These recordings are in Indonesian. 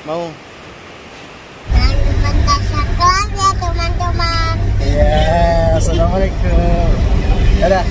Mau? Jangan lupa subscribe ya teman-teman. Iya, assalamualaikum. Dadah.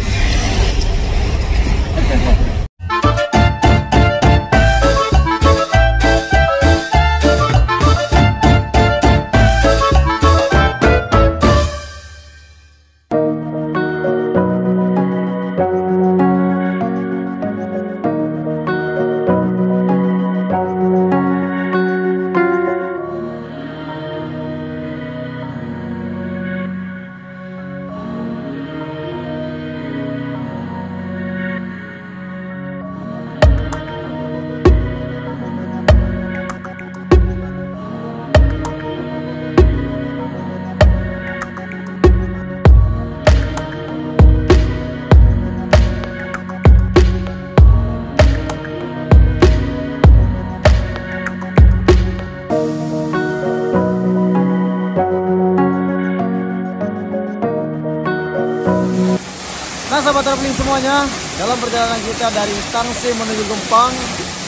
Nah sahabat traveling semuanya, dalam perjalanan kita dari Tangsel menuju Gempang,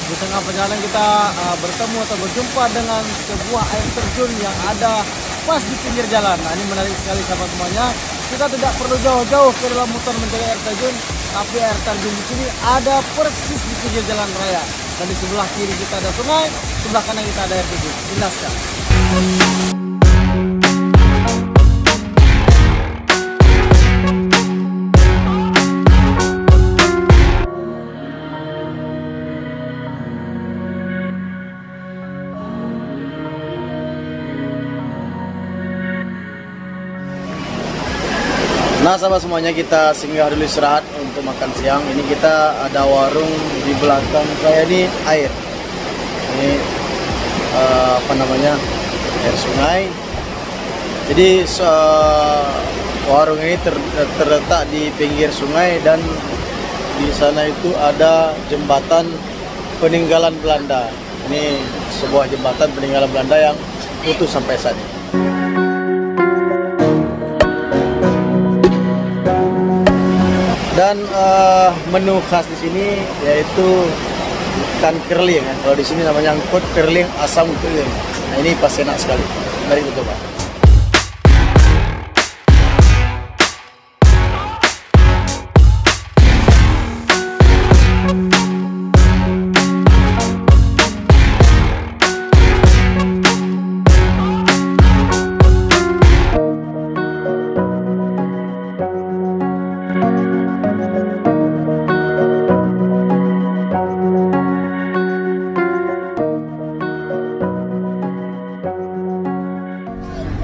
di tengah perjalanan kita bertemu atau berjumpa dengan sebuah air terjun yang ada pas di pinggir jalan. Nah ini menarik sekali sahabat semuanya. Kita tidak perlu jauh-jauh ke dalam hutan mencari air terjun, tapi air terjun di sini ada persis di pinggir jalan raya. Dan di sebelah kiri kita ada sungai, sebelah kanan kita ada air terjun. Indah sekali. Nah sahabat semuanya, kita singgah dulu istirahat untuk makan siang. Ini kita ada warung di belakang saya ini air. Ini apa namanya, air sungai. Jadi warung ini terletak di pinggir sungai dan di sana itu ada jembatan peninggalan Belanda. Ini sebuah jembatan peninggalan Belanda yang utuh sampai saat ini. Dan menu khas di sini yaitu ikan kerling. Kalau di sini namanya angkut kerling, asam kerling. Nah ini pasti enak sekali. Mari kita coba.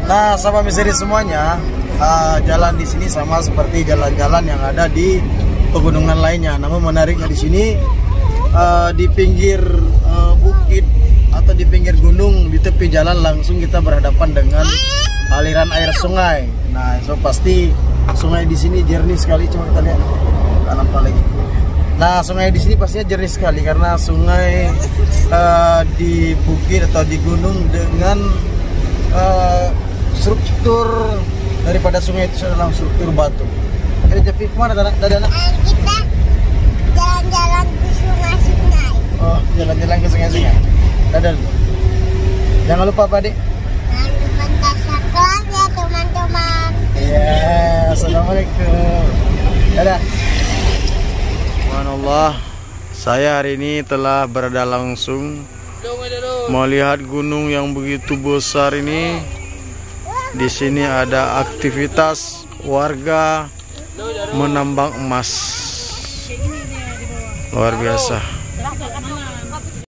Nah, sahabat misteri semuanya, jalan di sini sama seperti jalan-jalan yang ada di pegunungan lainnya. Namun menariknya di sini di pinggir bukit atau di pinggir gunung, di tepi jalan langsung kita berhadapan dengan aliran air sungai. Nah, so pasti sungai di sini jernih sekali. Coba kita lihat, nggak nampak lagi. Nah, sungai di sini pastinya jernih sekali karena sungai di bukit atau di gunung dengan struktur daripada sungai itu adalah struktur batu. Ada Jafif, mana anak? Kita jalan-jalan ke sungai-sungai. Oh, jalan-jalan ke sungai-sungai. Dadah. Jangan lupa Pak Dik. Jangan lupa subscribe ya teman-teman. Iya, assalamualaikum. Dadah. Subhanallah, saya hari ini telah berada langsung melihat gunung yang begitu besar ini. Di sini ada aktivitas warga menambang emas. Luar biasa.